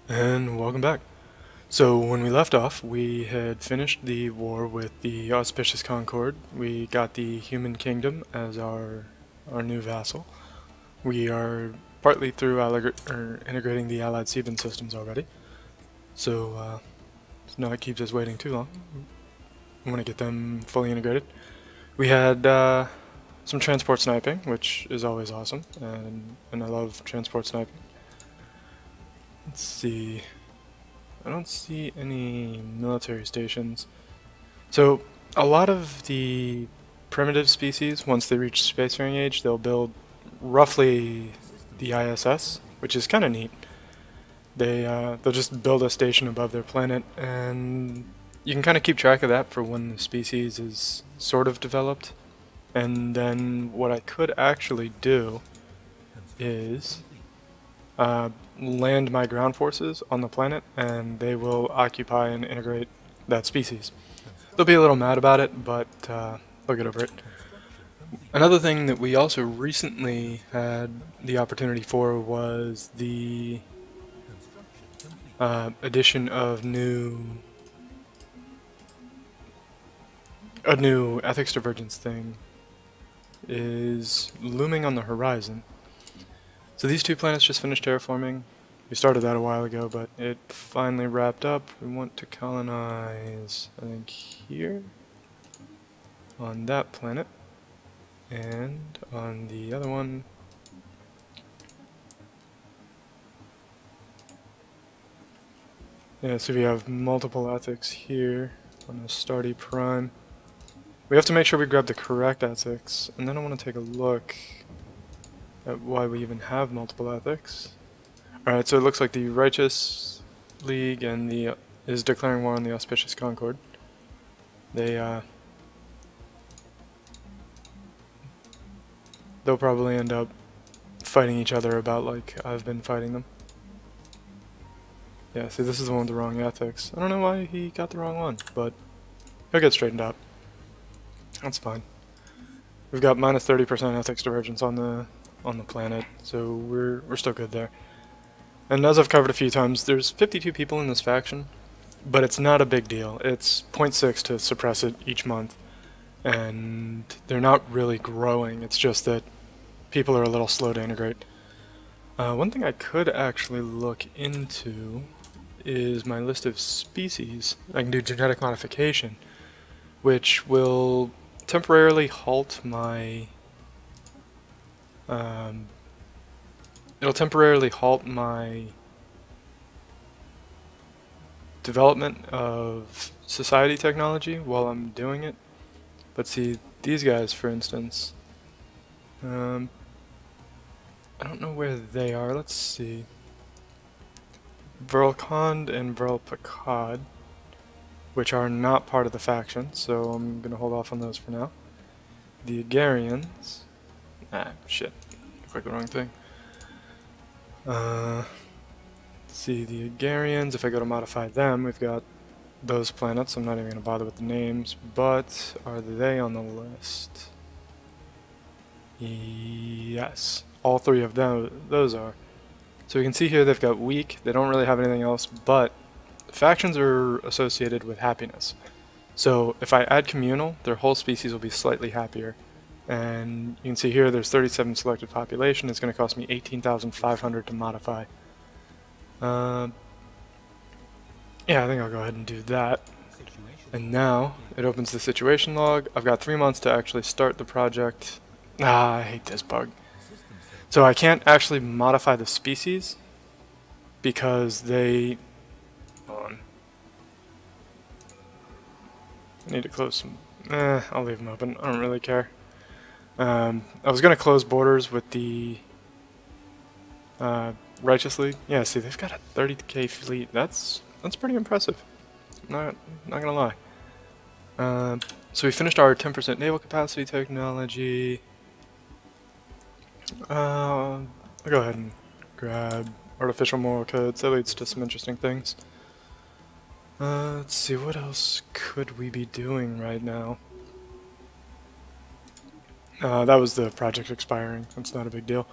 And welcome back. So when we left off, we had finished the war with the Auspicious Concord. We got the Human Kingdom as our new vassal. We are partly through integrating the Allied Seaman systems already. So now it keeps us waiting too long. We want to get them fully integrated. We had some transport sniping, which is always awesome, and I love transport sniping. Let's see. I don't see any military stations. So a lot of the primitive species, once they reach spacefaring age, they'll build roughly the ISS, which is kind of neat. They'll just build a station above their planet, and you can kind of keep track of that for when the species is sort of developed. And then what I could actually do is land my ground forces on the planet, and they will occupy and integrate that species. They'll be a little mad about it, but they'll get over it. Another thing that we also recently had the opportunity for was the addition of a new ethics divergence thing is looming on the horizon. So these two planets just finished terraforming. We started that a while ago, but it finally wrapped up. We want to colonize, I think, here, on that planet, and on the other one. Yeah, so we have multiple ethics here on Astarte Prime. We have to make sure we grab the correct ethics, and then I want to take a look at why we even have multiple ethics. Alright, so it looks like the Righteous League and the is declaring war on the Auspicious Concord. They'll probably end up fighting each other about like I've been fighting them. Yeah, see, this is the one with the wrong ethics. I don't know why he got the wrong one, but he'll get straightened out. That's fine. We've got minus 30% ethics divergence on the planet, so we're still good there. And as I've covered a few times, there's 52 people in this faction, but it's not a big deal. It's 0.6 to suppress it each month, and they're not really growing. It's just that people are a little slow to integrate. One thing I could actually look into is my list of species. I can do genetic modification, which will temporarily halt my it'll temporarily halt my development of society technology while I'm doing it. But see, these guys, for instance, I don't know where they are. Let's see. Verlcond and Verlpacad, which are not part of the faction, so I'm going to hold off on those for now. The Agarians. Ah, shit. Clicked the wrong thing. Let's see, the Agarians, if I go to modify them, we've got those planets. I'm not even going to bother with the names, but are they on the list? Yes. All three of them, those are. So we can see here they've got weak, they don't really have anything else, but factions are associated with happiness. So if I add communal, their whole species will be slightly happier. And you can see here there's 37 selected population. It's going to cost me 18,500 to modify. Yeah, I think I'll go ahead and do that. And now it opens the situation log. I've got 3 months to actually start the project. Ah, I hate this bug. So I can't actually modify the species because they... Hold on. I need to close some... I'll leave them open. I don't really care. I was going to close borders with the Righteous League. Yeah, see, they've got a 30k fleet. That's pretty impressive. Not gonna lie. So we finished our 10% naval capacity technology. I'll go ahead and grab artificial moral codes. That leads to some interesting things. Let's see, what else could we be doing right now? That was the project expiring. That's not a big deal.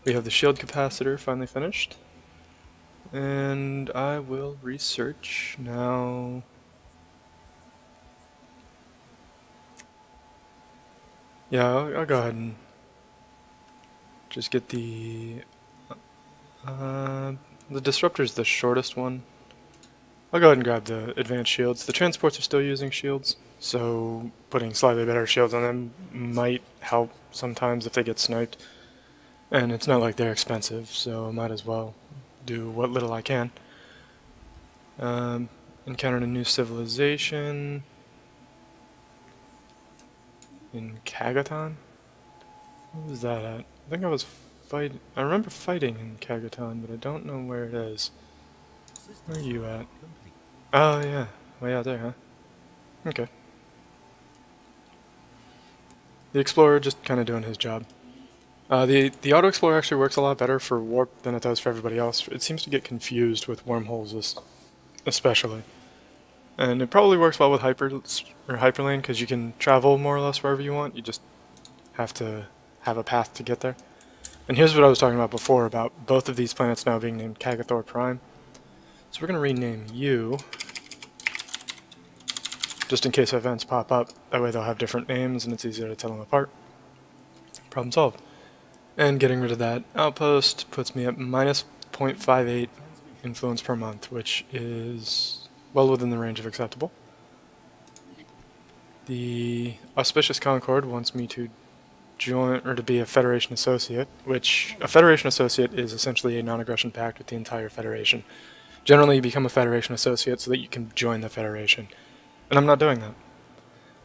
We have the shield capacitor finally finished. And I will research now. Yeah, I'll go ahead and just get uh, the disruptor's the shortest one. I'll go ahead and grab the advanced shields. The transports are still using shields, so putting slightly better shields on them might help sometimes if they get sniped. And it's not like they're expensive, so I might as well do what little I can. Encountered a new civilization in Kagaton? What was that at? I think I remember fighting in Kagaton, but I don't know where it is. Where are you at? Oh yeah, way out there, huh? Okay. The Explorer just kind of doing his job. The Auto Explorer actually works a lot better for warp than it does for everybody else. It seems to get confused with wormholes, especially. And it probably works well with Hyperlane because you can travel more or less wherever you want. You just have to have a path to get there. And here's what I was talking about before about both of these planets now being named Kagathor Prime. So we're going to rename you, just in case events pop up. That way they'll have different names and it's easier to tell them apart. Problem solved. And getting rid of that outpost puts me at minus 0.58 influence per month, which is well within the range of acceptable. The Auspicious Concord wants me to join, or to be a Federation Associate, which a Federation Associate is essentially a non-aggression pact with the entire Federation. Generally, you become a Federation Associate so that you can join the Federation. And I'm not doing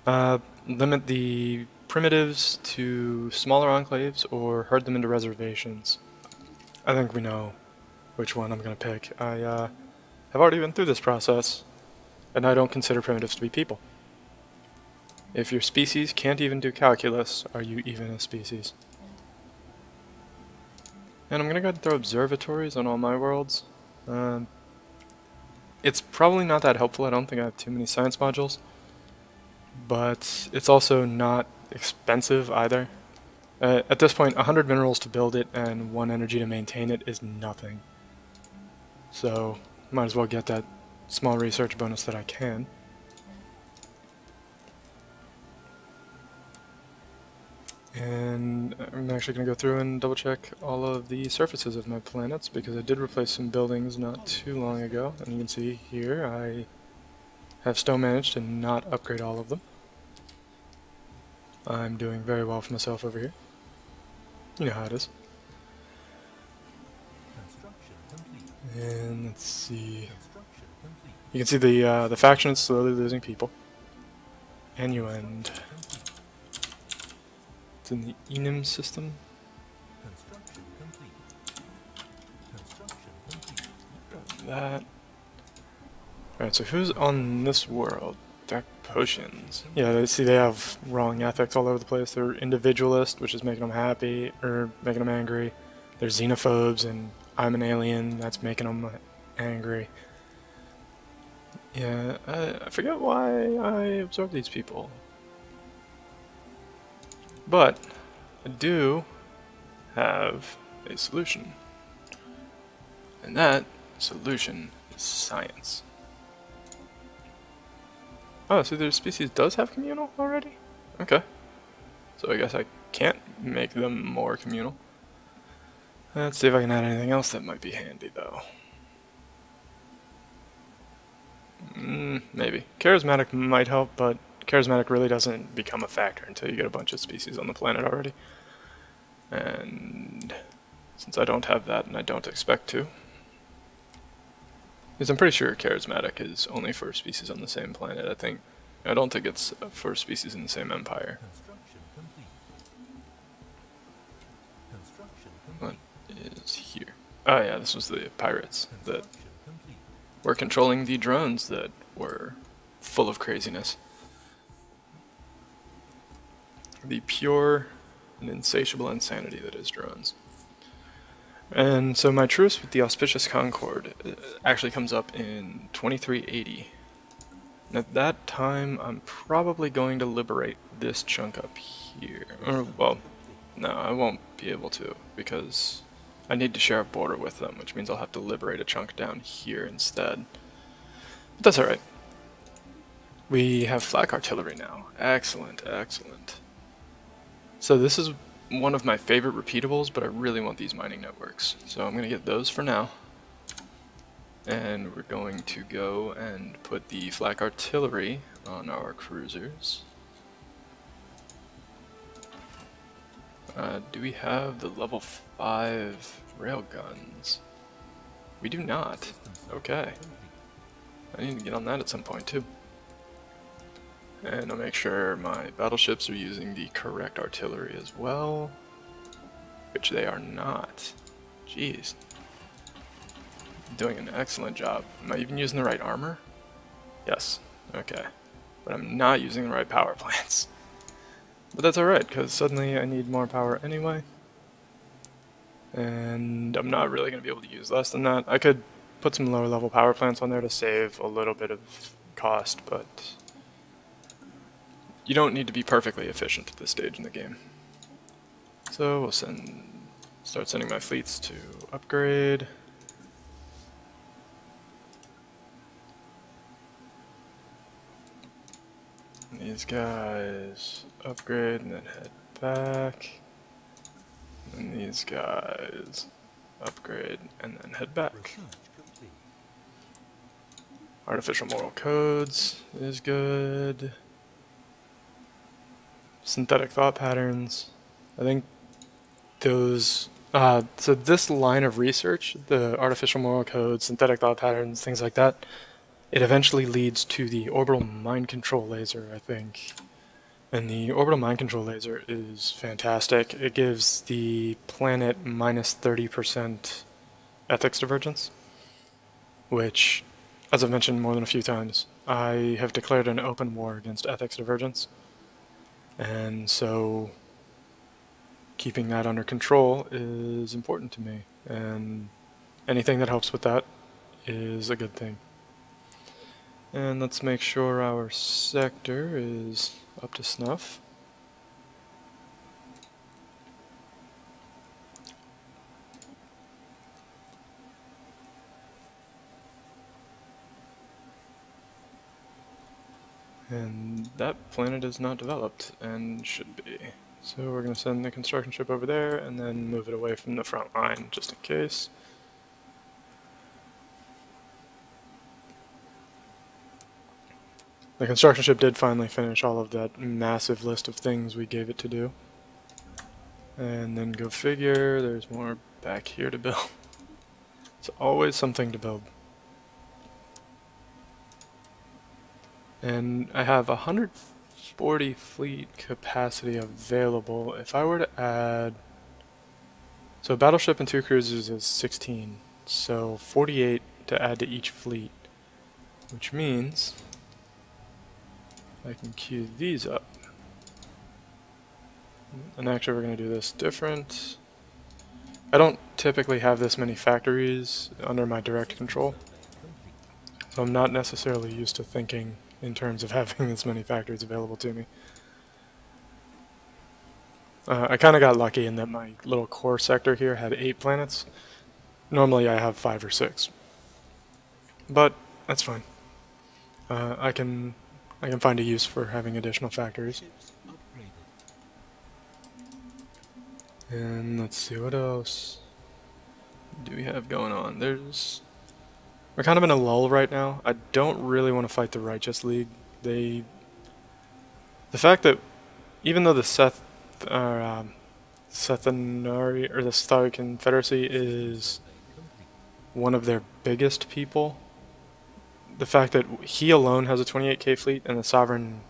that. Limit the primitives to smaller enclaves or herd them into reservations. I think we know which one I'm going to pick. I have already been through this process, and I don't consider primitives to be people. If your species can't even do calculus, are you even a species? And I'm going to go ahead and throw observatories on all my worlds. It's probably not that helpful. I don't think I have too many science modules. But it's also not expensive either. At this point, 100 minerals to build it and 1 energy to maintain it is nothing. So, might as well get that small research bonus that I can. And I'm actually going to go through and double check all of the surfaces of my planets because I did replace some buildings not too long ago. And you can see here I have still managed to not upgrade all of them. I'm doing very well for myself over here. You know how it is. And let's see. You can see the faction is slowly losing people. Annuend. It's in the Enim system. That. Alright, so who's on this world? Dark potions. Yeah, see they have wrong ethics all over the place. They're individualist, which is making them happy, or making them angry. They're xenophobes, and I'm an alien, that's making them angry. Yeah, I forget why I absorb these people. But I do have a solution. And that solution is science. Oh, so their species does have communal already? Okay. So I guess I can't make them more communal. Let's see if I can add anything else that might be handy, though. Maybe. Charismatic might help, but charismatic really doesn't become a factor until you get a bunch of species on the planet already. And since I don't have that, and I don't expect to, because I'm pretty sure charismatic is only for species on the same planet, I don't think it's for species in the same empire. What is here? Oh yeah, this was the pirates that were controlling the drones that were full of craziness. The pure and insatiable insanity that is drones. And so my truce with the Auspicious Concord actually comes up in 2380. And at that time, I'm probably going to liberate this chunk up here. Or, well, no, I won't be able to, because I need to share a border with them, which means I'll have to liberate a chunk down here instead. But that's alright. We have flak artillery now. Excellent, excellent. So this is one of my favorite repeatables, but I really want these mining networks. So I'm going to get those for now. And we're going to go and put the flak artillery on our cruisers. Do we have the level 5 railguns? We do not. Okay. I need to get on that at some point too. And I'll make sure my battleships are using the correct artillery as well, which they are not. Jeez. Doing an excellent job. Am I even using the right armor? Yes. Okay. But I'm not using the right power plants. But that's alright, because suddenly I need more power anyway. And I'm not really going to be able to use less than that. I could put some lower level power plants on there to save a little bit of cost, but you don't need to be perfectly efficient at this stage in the game. So we'll start sending my fleets to upgrade. These guys upgrade and then head back. And these guys upgrade and then head back. Artificial moral codes is good. Synthetic thought patterns. I think those... so this line of research, the artificial moral codes, synthetic thought patterns, things like that, it eventually leads to the orbital mind control laser, I think. And the orbital mind control laser is fantastic. It gives the planet minus 30% ethics divergence, which, as I've mentioned more than a few times, I have declared an open war against ethics divergence. And so keeping that under control is important to me, and anything that helps with that is a good thing. And let's make sure our sector is up to snuff. And that planet is not developed, and should be. So we're going to send the construction ship over there, and then move it away from the front line, just in case. The construction ship did finally finish all of that massive list of things we gave it to do. And then go figure, there's more back here to build. It's always something to build. And I have 140 fleet capacity available. If I were to add... So a battleship and 2 cruisers is 16. So 48 to add to each fleet. Which means I can queue these up. And actually we're going to do this different. I don't typically have this many factories under my direct control. So I'm not necessarily used to thinking in terms of having this many factories available to me. I kind of got lucky in that my little core sector here had 8 planets. Normally I have 5 or 6. But that's fine. I can find a use for having additional factories. And let's see, what else do we have going on? We're kind of in a lull right now. I don't really want to fight the Righteous League. The fact that even though the Sethanari, or the Star Confederacy, is one of their biggest people, the fact that he alone has a 28k fleet and the Sovereign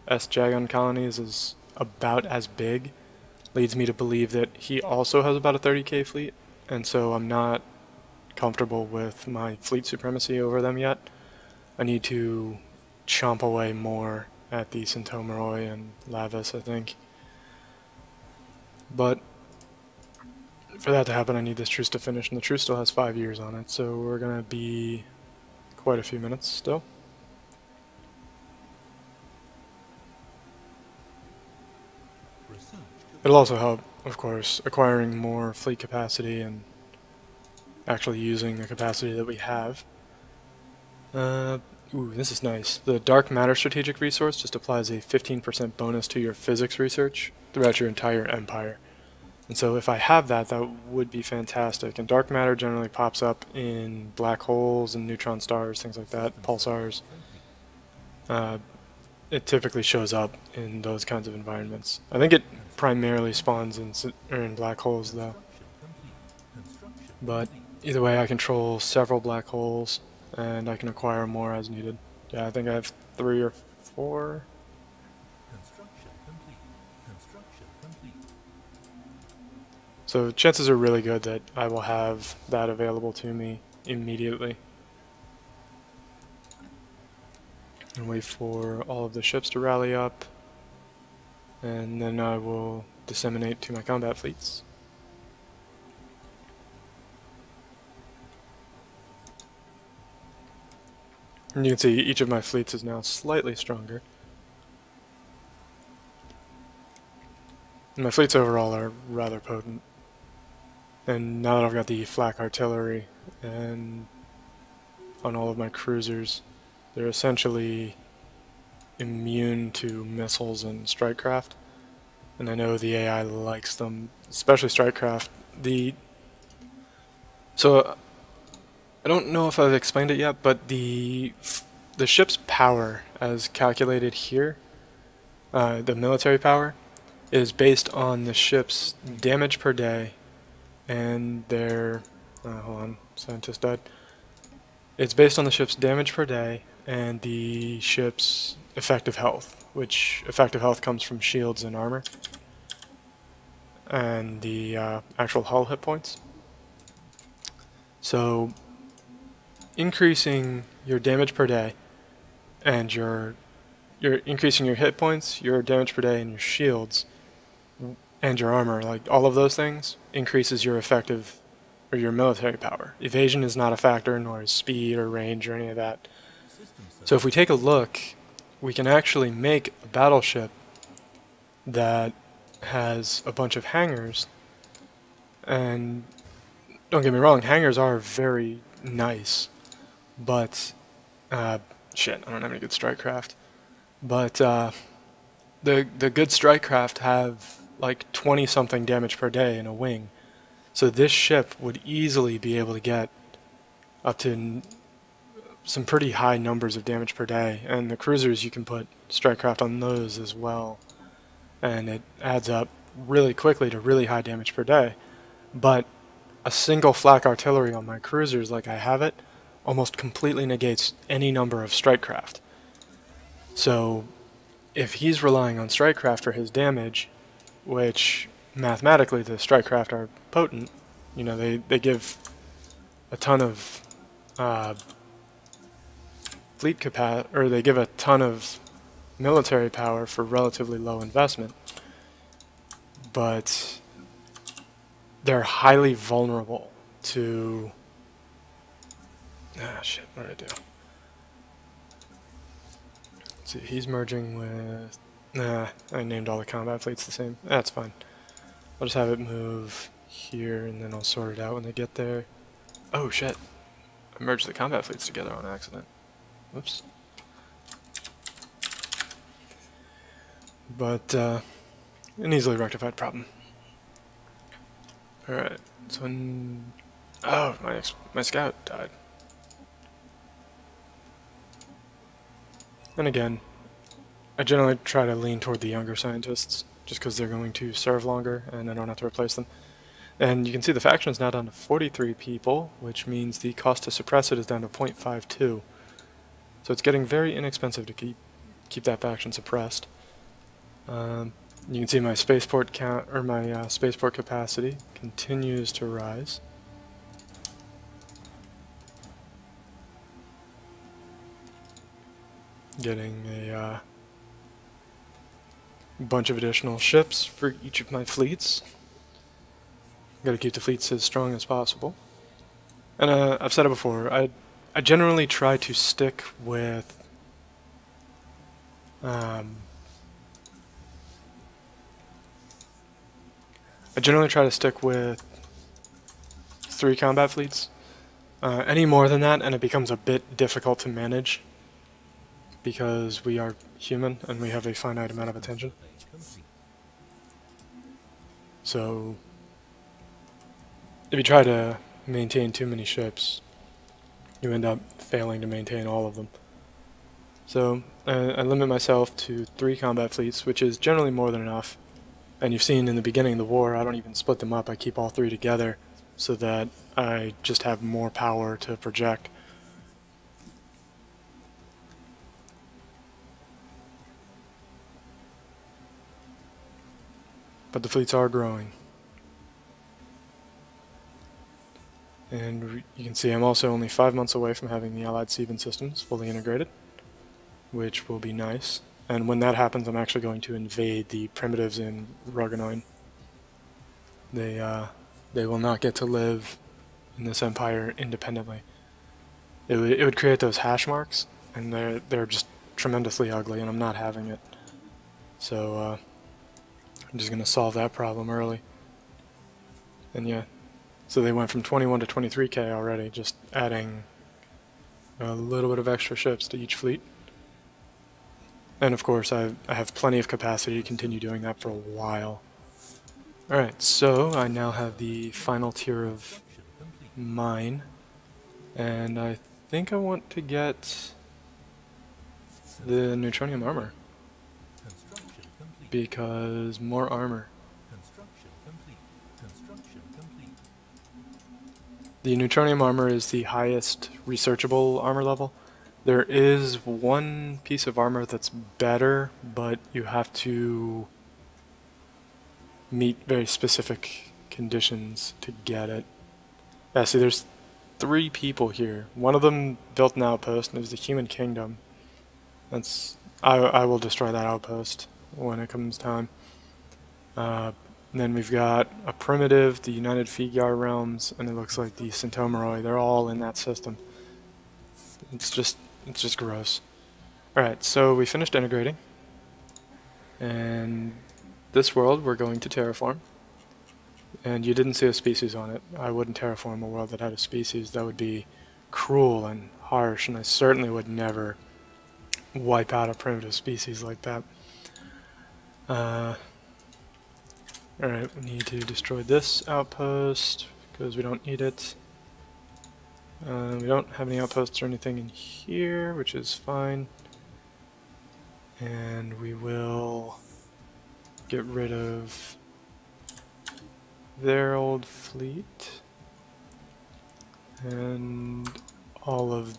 S-Jagon colonies is about as big leads me to believe that he also has about a 30k fleet, and so I'm not comfortable with my fleet supremacy over them yet. I need to chomp away more at the Centomeroi and Lavis, I think. But for that to happen, I need this truce to finish, and the truce still has 5 years on it, so we're going to be quite a few minutes still. It'll also help of course, acquiring more fleet capacity and actually using the capacity that we have. Ooh, this is nice. The dark matter strategic resource just applies a 15% bonus to your physics research throughout your entire empire. And so if I have that, that would be fantastic. And dark matter generally pops up in black holes and neutron stars, things like that, pulsars. It typically shows up in those kinds of environments. I think it primarily spawns in black holes, though. But either way, I control several black holes, and I can acquire more as needed. Yeah, I think I have 3 or 4. So chances are really good that I will have that available to me immediately. And wait for all of the ships to rally up, and then I will disseminate to my combat fleets. And you can see each of my fleets is now slightly stronger. And my fleets overall are rather potent. And now that I've got the flak artillery and on all of my cruisers, they're essentially immune to missiles and strike craft. And I know the AI likes them, especially strike craft. So I don't know if I've explained it yet, but the ship's power as calculated here, the military power, is based on the ship's damage per day and their, hold on, scientist died. It's based on the ship's damage per day and the ship's effective health, which effective health comes from shields and armor, and the actual hull hit points. So increasing your damage per day and you're increasing your hit points, your damage per day, and your shields and your armor, like all of those things, increases your effective or your military power. Evasion is not a factor, nor is speed or range or any of that. So if we take a look, we can actually make a battleship that has a bunch of hangars, and don't get me wrong, hangars are very nice, but shit, I don't have any good strike craft. But the good strike craft have like 20 something damage per day in a wing. So this ship would easily be able to get up to some pretty high numbers of damage per day, and the cruisers, you can put strike craft on those as well, and it adds up really quickly to really high damage per day. But a single flak artillery on my cruisers like I have it almost completely negates any number of strike craft. So if he's relying on strike craft for his damage, which mathematically the strike craft are potent, you know, they give a ton of fleet capacity, or they give a ton of military power for relatively low investment, but they're highly vulnerable to shit, what did I do? Let's see, he's merging with I named all the combat fleets the same. That's fine. I'll just have it move here, and then I'll sort it out when they get there. Oh shit, I merged the combat fleets together on accident. Whoops. But an easily rectified problem. Alright, so oh, my scout died. And again, I generally try to lean toward the younger scientists, just because they're going to serve longer and I don't have to replace them. And you can see the faction is now down to 43 people, which means the cost to suppress it is down to 0.52. So it's getting very inexpensive to keep that faction suppressed. You can see my spaceport count, or my spaceport capacity continues to rise. Getting a bunch of additional ships for each of my fleets. Got to keep the fleets as strong as possible. And I've said it before, I generally try to stick with I I generally try to stick with 3 combat fleets. Any more than that, and it becomes a bit difficult to manage because we are human and we have a finite amount of attention. So, if you try to maintain too many ships, you end up failing to maintain all of them. So, I limit myself to 3 combat fleets, which is generally more than enough. And you've seen in the beginning of the war, I don't even split them up, I keep all 3 together so that I just have more power to project. But the fleets are growing. And you can see I'm also only 5 months away from having the Allied Seaman systems fully integrated, which will be nice. And when that happens, I'm actually going to invade the primitives in Ruganoin. They will not get to live in this empire independently. It would create those hash marks, and they're just tremendously ugly, and I'm not having it. So I'm just going to solve that problem early. And yeah, so they went from 21 to 23k already, just adding a little bit of extra ships to each fleet. And of course, I have plenty of capacity to continue doing that for a while. Alright, so I now have the final tier of mine, and I think I want to get the neutronium armor, because more armor. The neutronium armor is the highest researchable armor level. There is one piece of armor that's better, but you have to meet very specific conditions to get it. Yeah, see, there's 3 people here. One of them built an outpost, and it was the Human Kingdom. I will destroy that outpost when it comes time. Then we've got a primitive, the United Figar Realms, and it looks like the Centomeroi. They're all in that system. It's just gross. Alright, so we finished integrating. And this world we're going to terraform. And you didn't see a species on it. I wouldn't terraform a world that had a species. That would be cruel and harsh, and I certainly would never wipe out a primitive species like that. Alright, we need to destroy this outpost because we don't need it. We don't have any outposts or anything in here, which is fine. And we will get rid of their old fleet and all of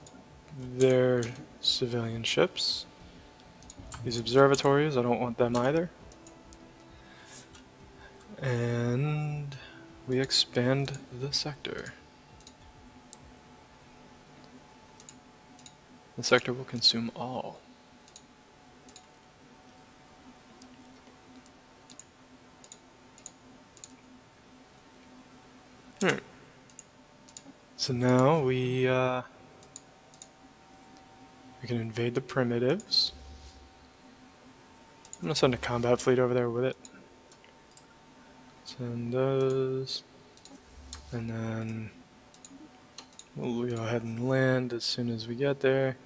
their civilian ships. These observatories, I don't want them either. And we expand the sector. The sector will consume all. So now we can invade the primitives. I'm gonna send a combat fleet over there with it. Send those, and then we'll go ahead and land as soon as we get there.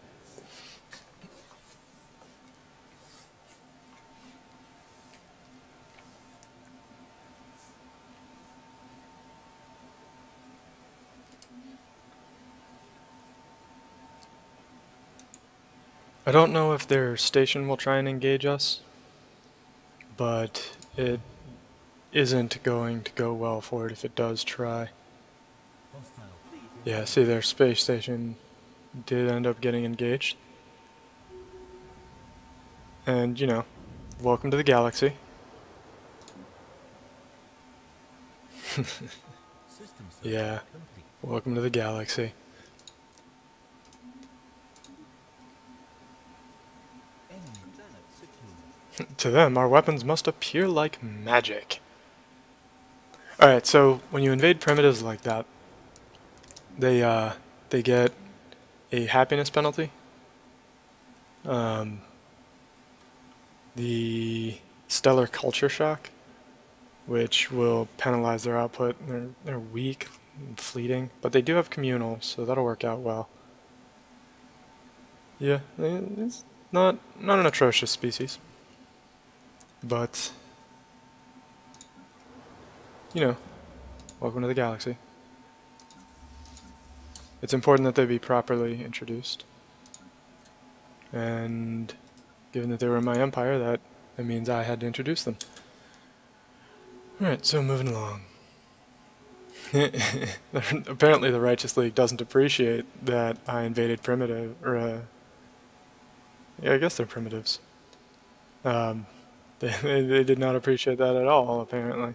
I don't know if their station will try and engage us, but it isn't going to go well for it if it does try. Yeah, see, their space station did end up getting engaged. And, you know, welcome to the galaxy. Yeah, welcome to the galaxy. To them, our weapons must appear like magic. Alright, so when you invade primitives like that, they get a happiness penalty. The stellar culture shock, which will penalize their output. They're weak and fleeting, but they do have communal, so that'll work out well. Yeah, it's not an atrocious species, but you know, welcome to the galaxy. It's important that they be properly introduced, and given that they were in my empire, that means I had to introduce them. Alright, so moving along. Apparently the Righteous League doesn't appreciate that I invaded primitive, or yeah, I guess they're primitives. They did not appreciate that at all, apparently.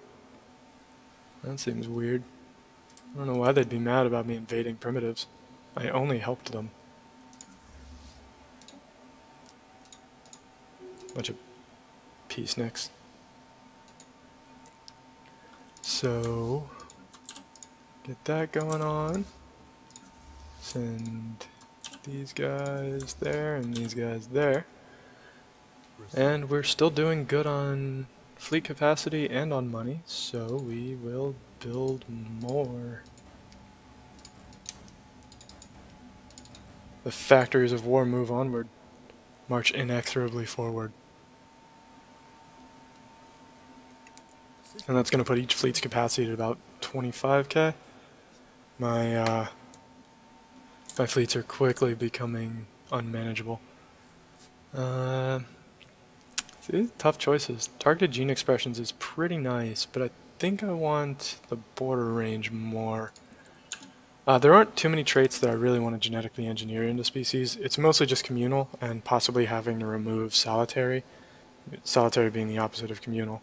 That seems weird. I don't know why they'd be mad about me invading primitives. I only helped them. Bunch of peaceniks. So, get that going on. Send these guys there and these guys there. And we're still doing good on fleet capacity and on money, so we will build more. The factories of war move onward. March inexorably forward. And that's going to put each fleet's capacity at about 25k. My fleets are quickly becoming unmanageable. See, tough choices. Targeted gene expressions is pretty nice, but I think I want the border range more. There aren't too many traits that I really want to genetically engineer into species. It's mostly just communal and possibly having to remove solitary. Solitary being the opposite of communal.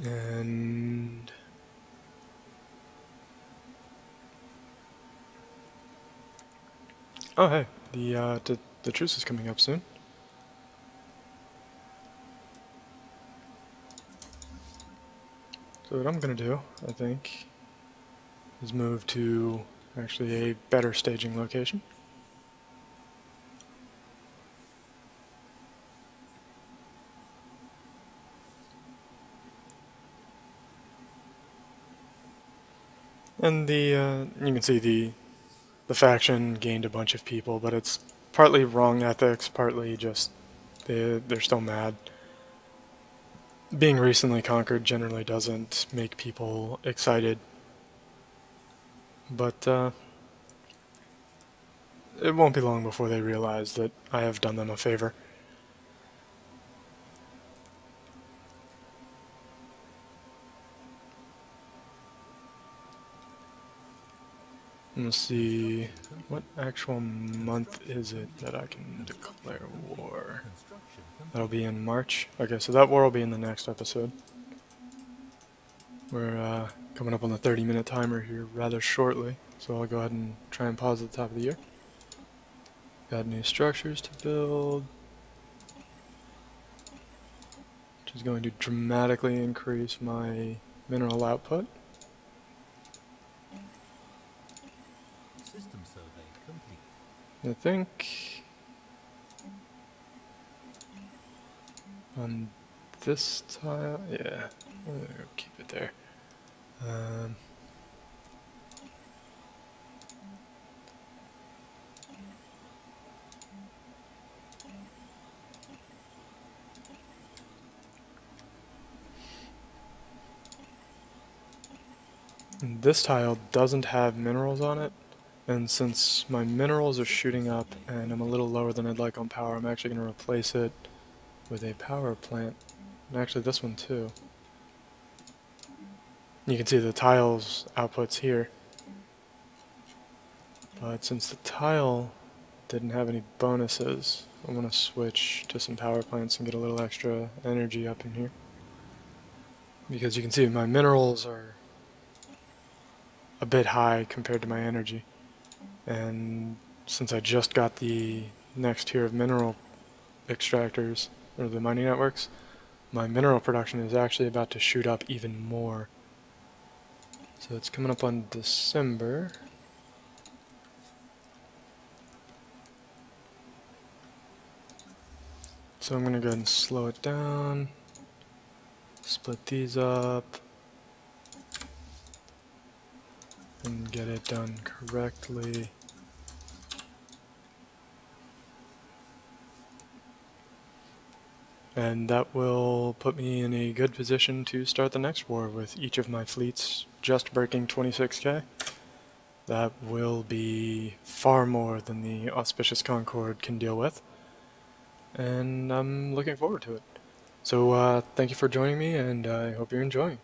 And oh hey, the truce is coming up soon. So what I'm gonna do, I think, is move to actually a better staging location. And you can see the faction gained a bunch of people, but it's partly wrong ethics, partly just they're still mad. Being recently conquered generally doesn't make people excited, but it won't be long before they realize that I have done them a favor. Let's see, what actual month is it that I can declare war? That'll be in March. Okay, so that war will be in the next episode. We're coming up on the 30-minute timer here rather shortly, so I'll go ahead and try and pause at the top of the year. Got new structures to build, which is going to dramatically increase my mineral output. System survey complete. I think on this tile, yeah, we'll keep it there. This tile doesn't have minerals on it, and since my minerals are shooting up and I'm a little lower than I'd like on power, I'm actually going to replace it with a power plant. And actually this one too. You can see the tile's outputs here. But since the tile didn't have any bonuses, I'm going to switch to some power plants and get a little extra energy up in here. Because you can see my minerals are a bit high compared to my energy. And since I just got the next tier of mineral extractors, or the mining networks, my mineral production is actually about to shoot up even more. So it's coming up on December. So I'm going to go ahead and slow it down, split these up, and get it done correctly. And that will put me in a good position to start the next war with each of my fleets just breaking 26k. That will be far more than the Auspicious Concord can deal with, and I'm looking forward to it. So thank you for joining me, and I hope you're enjoying.